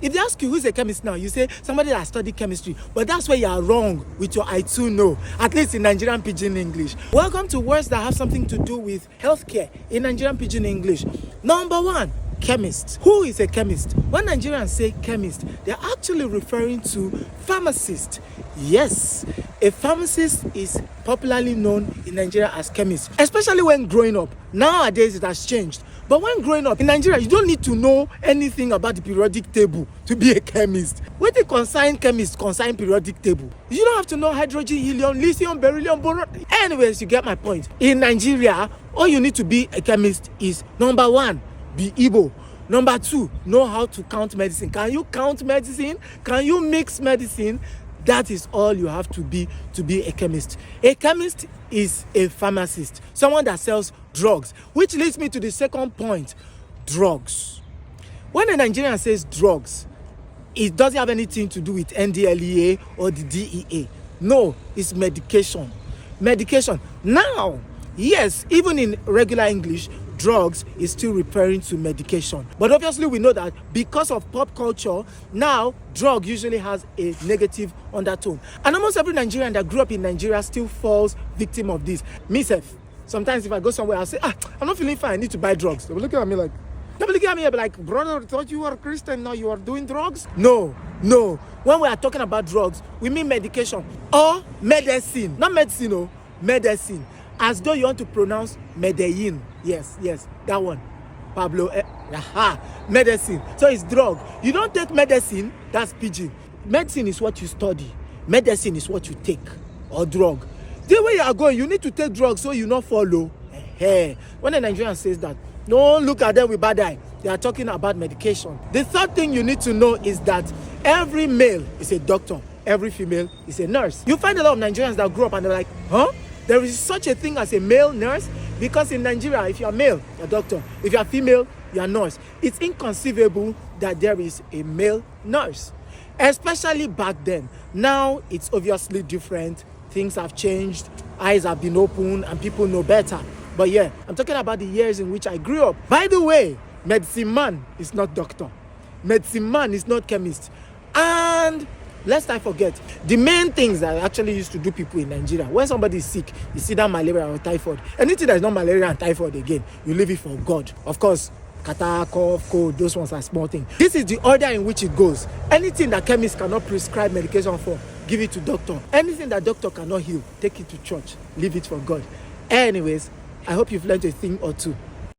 If they ask you who's a chemist now, you say somebody that studied chemistry. But that's where you are wrong with your I too know, at least in Nigerian Pidgin English. Welcome to words that have something to do with healthcare in Nigerian Pidgin English. Number one, chemist. Who is a chemist? When Nigerians say chemist, they're actually referring to pharmacist. Yes, a pharmacist is popularly known in Nigeria as chemist, especially when growing up. Nowadays, it has changed. But when growing up in Nigeria, you don't need to know anything about the periodic table to be a chemist. When they consign chemist, consign periodic table. You don't have to know hydrogen, helium, lithium, beryllium, boron. Anyways, you get my point. In Nigeria, all you need to be a chemist is number one, be Igbo. Number two, know how to count medicine. Can you count medicine? Can you mix medicine? That is all you have to be a chemist. A chemist is a pharmacist, someone that sells drugs, which leads me to the second point, drugs. When a Nigerian says drugs, it doesn't have anything to do with NDLEA or the DEA. No, it's medication. Medication. Now, yes, even in regular English, drugs is still referring to medication. But obviously we know that because of pop culture, now drug usually has a negative undertone. And almost every Nigerian that grew up in Nigeria still falls victim of this. Myself, sometimes if I go somewhere, I'll say, I'm not feeling fine, I need to buy drugs. They'll be looking at me like, brother, I thought you were a Christian, now you are doing drugs? No. When we are talking about drugs, we mean medication or medicine. Not medicine, no, medicine. As though you want to pronounce Medellin. Yes, that one. Pablo, medicine. So it's drug. You don't take medicine, that's pidgin. Medicine is what you study. Medicine is what you take, or drug. The way you are going, you need to take drugs so you not follow. When a Nigerian says that, don't look at them with bad eye. They are talking about medication. The third thing you need to know is that every male is a doctor. Every female is a nurse. You find a lot of Nigerians that grow up and they're like, there is such a thing as a male nurse, because in Nigeria, if you're male, you're a doctor. If you're female, you're a nurse. It's inconceivable that there is a male nurse, especially back then. Now, it's obviously different. Things have changed. Eyes have been opened and people know better. But yeah, I'm talking about the years in which I grew up. By the way, medicine man is not doctor. Medicine man is not chemist. And lest I forget, the main things that actually used to do people in Nigeria, when somebody is sick, you see that malaria or typhoid. Anything that is not malaria and typhoid again, you leave it for God. Of course, catarrh, cough, cold, those ones are small things. This is the order in which it goes. Anything that chemists cannot prescribe medication for, give it to doctor. Anything that doctor cannot heal, take it to church. Leave it for God. Anyways, I hope you've learned a thing or two.